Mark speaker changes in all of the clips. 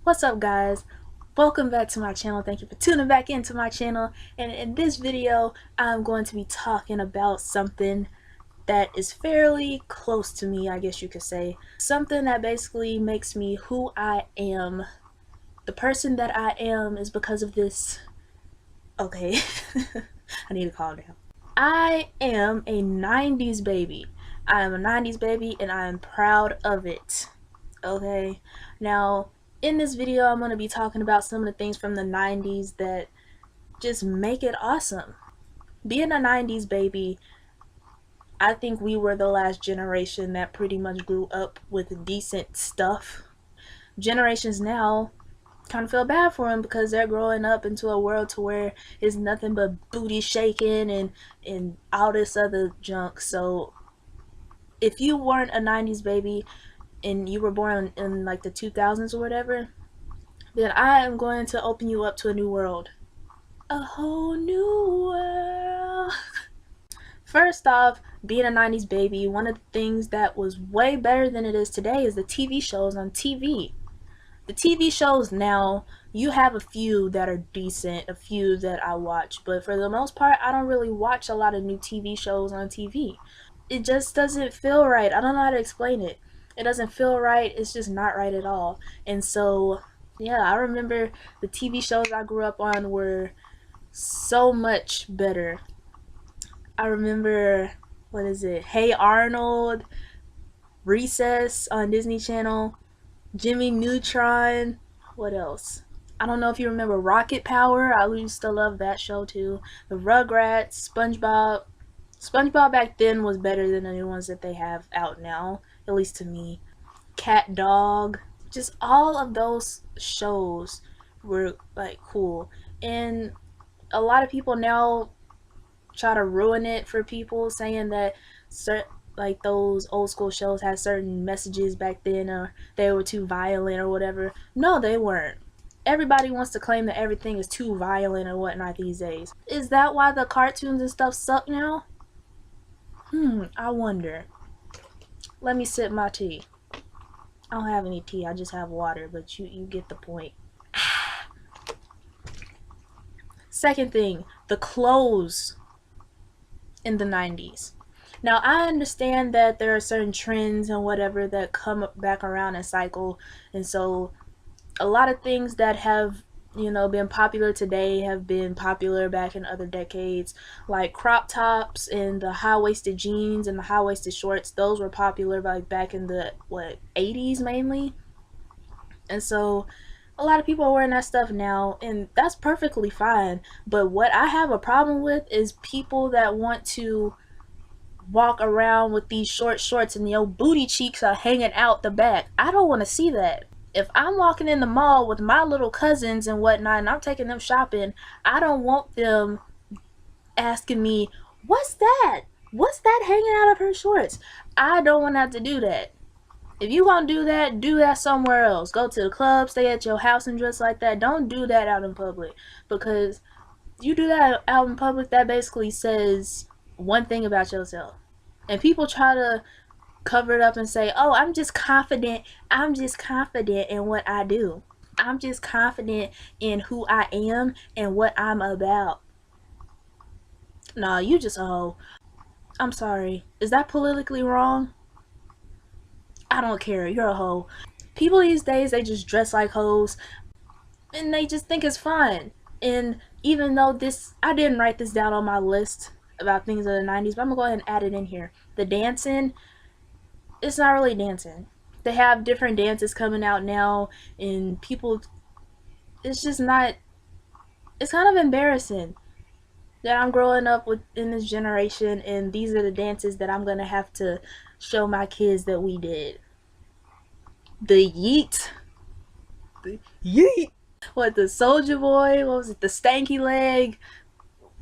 Speaker 1: What's up, guys? Welcome back to my channel. Thank you for tuning back into my channel. And in this video, I'm going to be talking about something that is fairly close to me, I guess you could say. Something that basically makes me who I am. The person that I am is because of this. Okay, I need to calm down. I am a 90s baby. I am a 90s baby and I am proud of it. Okay, now in this video I'm going to be talking about some of the things from the 90s that just make it awesome. Being a 90s baby, I think we were the last generation that pretty much grew up with decent stuff. Generations now kind of feel bad for them because they're growing up into a world to where it's nothing but booty shaking and all this other junk. So if you weren't a 90s baby and you were born in like the 2000s or whatever, then I am going to open you up to a new world. A whole new world. First off, being a 90s baby, one of the things that was way better than it is today is the TV shows on TV. The TV shows now, you have a few that are decent, a few that I watch, but for the most part, I don't really watch a lot of new TV shows on TV. It just doesn't feel right. I don't know how to explain it. It doesn't feel right. It's just not right at all. And so, yeah, I remember the TV shows I grew up on were so much better. I remember, what is it? Hey Arnold, Recess on Disney Channel, Jimmy Neutron, what else? I don't know if you remember Rocket Power. I used to love that show too. The Rugrats, SpongeBob. SpongeBob back then was better than the new ones that they have out now, at least to me. Cat Dog, just all of those shows were like cool. And a lot of people now try to ruin it for people, saying that like those old school shows had certain messages back then, or they were too violent or whatever. No, they weren't. Everybody wants to claim that everything is too violent and whatnot these days. Is that why the cartoons and stuff suck now? I wonder. Let me sip my tea. I don't have any tea, I just have water, but you get the point. Second thing, the clothes in the 90s. Now, I understand that there are certain trends and whatever that come back around and cycle, and so a lot of things that have, been popular today have been popular back in other decades, like crop tops and the high-waisted jeans and the high-waisted shorts. Those were popular like back in the 80s mainly, and so a lot of people are wearing that stuff now, and that's perfectly fine. But what I have a problem with is people that want to walk around with these short shorts and your booty cheeks are hanging out the back. I don't want to see that. If I'm walking in the mall with my little cousins and whatnot and I'm taking them shopping, I don't want them asking me, what's that? What's that hanging out of her shorts? I don't want to have to do that. If you gonna do that somewhere else. Go to the club, stay at your house and dress like that. Don't do that out in public, because you do that out in public, that basically says one thing about yourself. And people try to cover it up and say, oh, I'm just confident in what I do. I'm just confident in who I am and what I'm about. Nah, you just a hoe. I'm sorry. Is that politically wrong? I don't care. You're a hoe. People these days, they just dress like hoes and they just think it's fun. And even though I didn't write this down on my list about things of the 90s, but I'm gonna go ahead and add it in here. The dancing, it's not really dancing. They have different dances coming out now, and people, it's just not, it's kind of embarrassing that I'm growing up in this generation and these are the dances that I'm gonna have to show my kids that we did. The yeet. The yeet. What, the Soldier Boy? What was it? The stanky leg?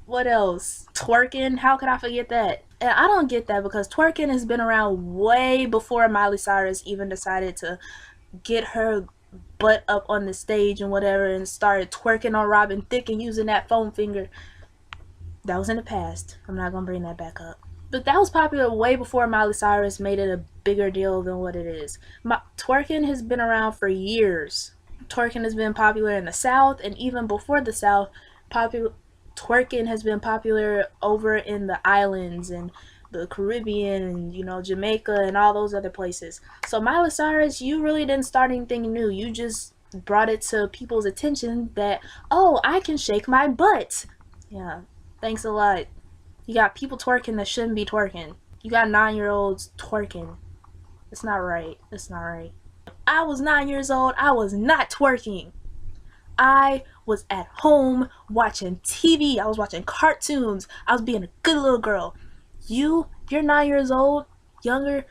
Speaker 1: What else? Twerking? How could I forget that? And I don't get that, because twerking has been around way before Miley Cyrus even decided to get her butt up on the stage and whatever and started twerking on Robin Thicke and using that foam finger. That was in the past. I'm not gonna bring that back up. But that was popular way before Miley Cyrus made it a bigger deal than what it is. Twerking has been around for years. twerking has been popular in the South, and even before the South, twerking has been popular over in the islands and the Caribbean and, you know, Jamaica and all those other places. So Miley Cyrus, you really didn't start anything new. You just brought it to people's attention that, oh, I can shake my butt. Yeah, thanks a lot. You got people twerking that shouldn't be twerking. You got 9-year-olds twerking. It's not right. It's not right. I was 9 years old. I was not twerking. I was at home watching TV. I was watching cartoons. I was being a good little girl. You're 9 years old, younger.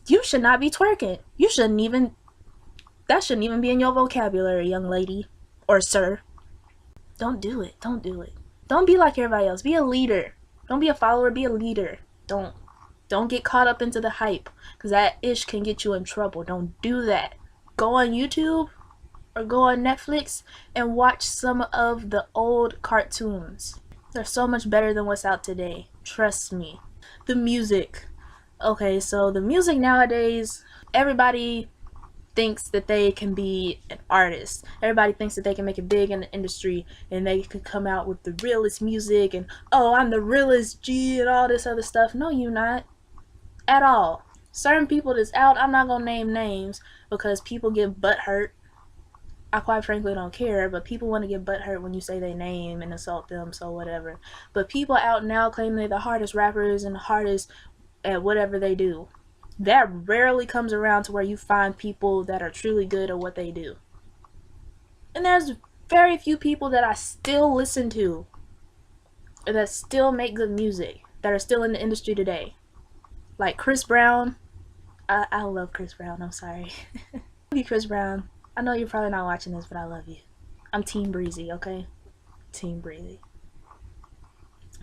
Speaker 1: You should not be twerking. You shouldn't even. That shouldn't even be in your vocabulary, young lady or sir. Don't do it. Don't do it. Don't be like everybody else. Be a leader. Don't be a follower. Be a leader. Don't get caught up into the hype, because that ish can get you in trouble. Don't do that. Go on YouTube or go on Netflix and watch some of the old cartoons. They're so much better than what's out today. Trust me. The music. Okay, so the music nowadays, everybody thinks that they can be an artist. Everybody thinks that they can make it big in the industry and they can come out with the realest music and, oh, I'm the realest G and all this other stuff. No, you're not. At all. Certain people that's out, I'm not gonna name names because people get butt hurt. I quite frankly don't care, but people want to get butt hurt when you say their name and insult them, so whatever. But people out now claim they're the hardest rappers and the hardest at whatever they do. That rarely comes around to where you find people that are truly good at what they do. And there's very few people that I still listen to that still make good music, that are still in the industry today. Like Chris Brown. I love Chris Brown, I'm sorry. I love you, Chris Brown. I know you're probably not watching this, but I love you. I'm Team Breezy, okay? Team Breezy.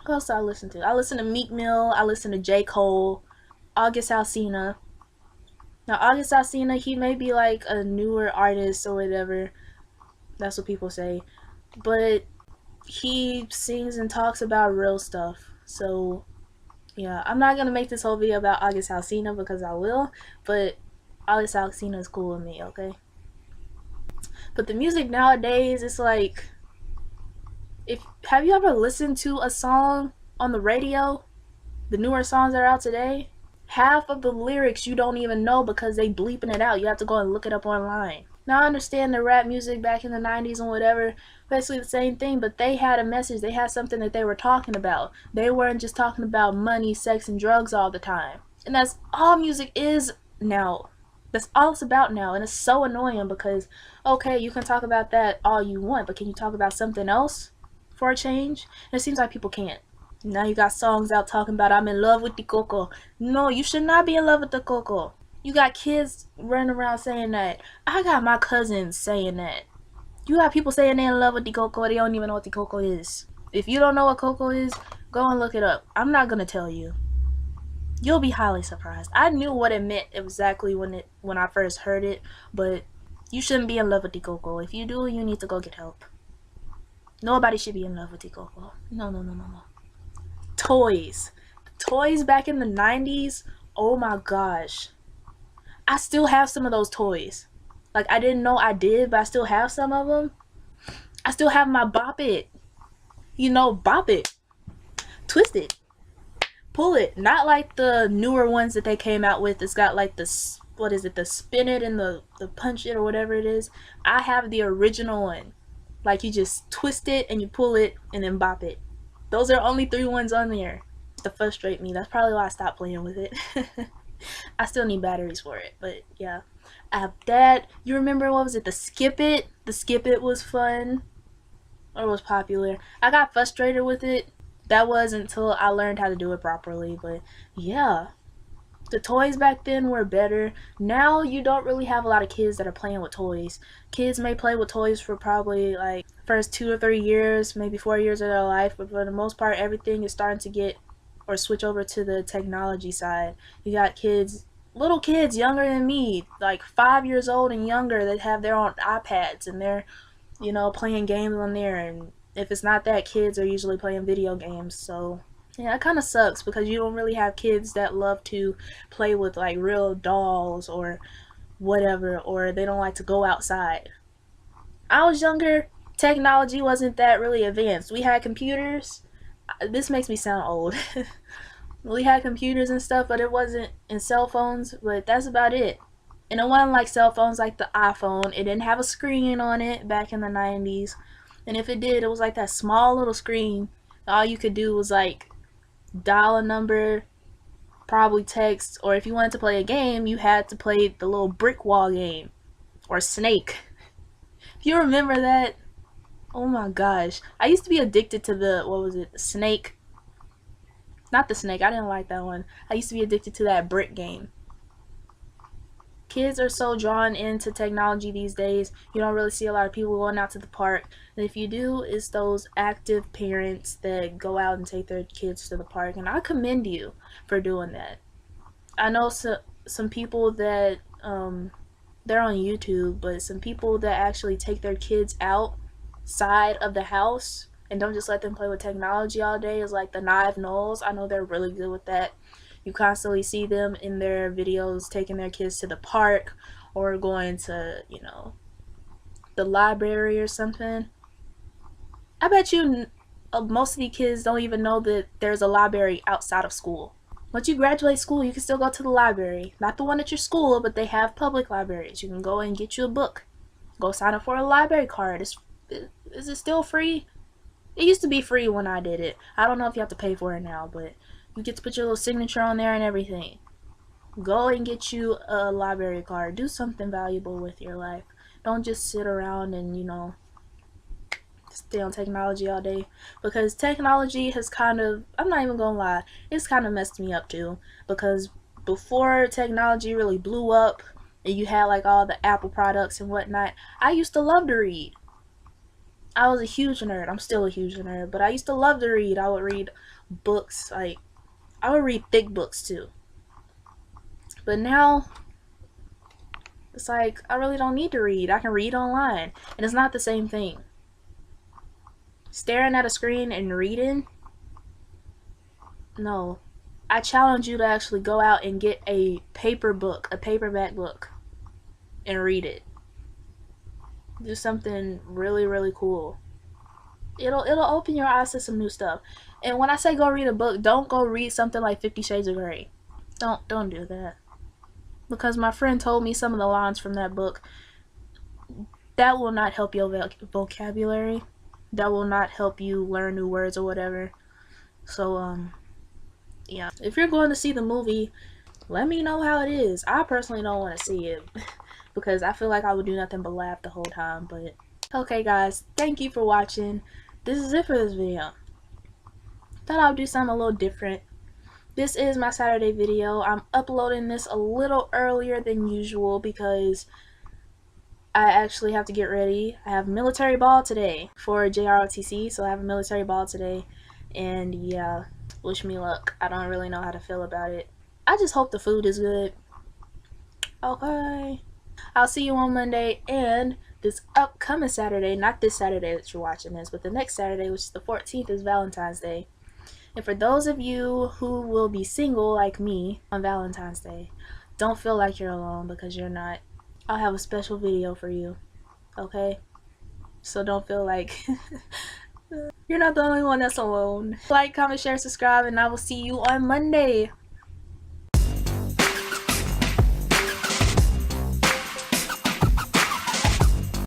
Speaker 1: Who else do I listen to? I listen to Meek Mill. I listen to J. Cole. August Alsina. Now, August Alsina, he may be like a newer artist or whatever. That's what people say. But he sings and talks about real stuff. So, yeah, I'm not going to make this whole video about August Alsina because I will. But August Alsina is cool with me, okay? But the music nowadays, it's like, have you ever listened to a song on the radio? The newer songs that are out today? Half of the lyrics you don't even know because they bleeping it out. You have to go and look it up online. Now, I understand the rap music back in the 90s and whatever, basically the same thing, but they had a message. They had something that they were talking about. They weren't just talking about money, sex, and drugs all the time. And that's all music is now. That's all it's about now, and it's so annoying because, okay, you can talk about that all you want, but can you talk about something else for a change? And it seems like people can't. Now you got songs out talking about I'm in love with the coco. No, you should not be in love with the coco. You got kids running around saying that. I got my cousins saying that. You got people saying they're in love with the coco. They don't even know what the coco is. If you don't know what coco is, go and look it up. I'm not gonna tell you. You'll be highly surprised. I knew what it meant exactly when I first heard it, but you shouldn't be in love with the coco. If you do, you need to go get help. Nobody should be in love with the coco. No, no, no, no, no. Toys. Toys back in the 90s, oh my gosh. I still have some of those toys. Like, I didn't know I did, but I still have some of them. I still have my Bop It. You know, Bop It. Twist it. Pull it. Not like the newer ones that they came out with. It's got like the, what is it, the spin it and the punch it or whatever it is. I have the original one. Like, you just twist it and you pull it and then bop it. Those are only 3 ones on there. To frustrate me. That's probably why I stopped playing with it. I still need batteries for it, but yeah. I have that. You remember, what was it, the Skip It? The Skip It was fun. Or was popular. I got frustrated with it. That was until I learned how to do it properly, but yeah. The toys back then were better. Now you don't really have a lot of kids that are playing with toys. Kids may play with toys for probably like first 2 or 3 years, maybe 4 years of their life, but for the most part everything is starting to get or switch over to the technology side. You got kids, little kids younger than me, like 5 years old and younger, that have their own iPads and they're, you know, playing games on there. And if it's not that, kids are usually playing video games. So yeah, it kind of sucks because you don't really have kids that love to play with like real dolls or whatever, or they don't like to go outside. I was younger, technology wasn't that really advanced. We had computers. This makes me sound old. We had computers and stuff, but it wasn't in cell phones, but that's about it. And it wasn't like cell phones like the iPhone. It didn't have a screen on it back in the 90s. And if it did, it was like that small little screen. All you could do was like dial a number, probably text, or if you wanted to play a game, you had to play the little brick wall game or Snake. If you remember that, oh my gosh. I used to be addicted to the, what was it, the Snake. Not the Snake, I didn't like that one. I used to be addicted to that brick game. Kids are so drawn into technology these days. You don't really see a lot of people going out to the park. And if you do, it's those active parents that go out and take their kids to the park. And I commend you for doing that. I know some people that, they're on YouTube, but some people that actually take their kids outside of the house and don't just let them play with technology all day is like the 90's. I know they're really good with that. You constantly see them in their videos taking their kids to the park or going to, you know, the library or something. I bet you most of the kids don't even know that there's a library outside of school. Once you graduate school, you can still go to the library. Not the one at your school, but they have public libraries. You can go and get you a book. Go sign up for a library card. Is it still free? It used to be free when I did it. I don't know if you have to pay for it now, but you get to put your little signature on there and everything. Go and get you a library card. Do something valuable with your life. Don't just sit around and, you know, stay on technology all day, because technology has kind of, I'm not even gonna lie, it's kind of messed me up too, because before technology really blew up and you had like all the Apple products and whatnot, I used to love to read. I was a huge nerd. I'm still a huge nerd, but I used to love to read. I would read books, like I would read thick books too. But now it's like I really don't need to read. I can read online, and it's not the same thing. Staring at a screen and reading? No. I challenge you to actually go out and get a paper book, a paperback book, and read it. Do something really, really cool. It'll open your eyes to some new stuff. And when I say go read a book, don't go read something like 50 Shades of Grey. Don't do that. Because my friend told me some of the lines from that book, that will not help your vocabulary. That will not help you learn new words or whatever. So, yeah. If you're going to see the movie, let me know how it is. I personally don't want to see it because I feel like I would do nothing but laugh the whole time. But, okay guys, thank you for watching. This is it for this video. Thought I would do something a little different. This is my Saturday video. I'm uploading this a little earlier than usual because I actually have to get ready. I have military ball today for JROTC, so I have a military ball today. And yeah, wish me luck. I don't really know how to feel about it. I just hope the food is good. Okay. I'll see you on Monday and this upcoming Saturday, not this Saturday that you're watching this, but the next Saturday, which is the 14th, is Valentine's Day. And for those of you who will be single like me on Valentine's Day, don't feel like you're alone, because you're not. I'll have a special video for you, okay? So don't feel like you're not the only one that's alone. Like, comment, share, subscribe, and I will see you on Monday.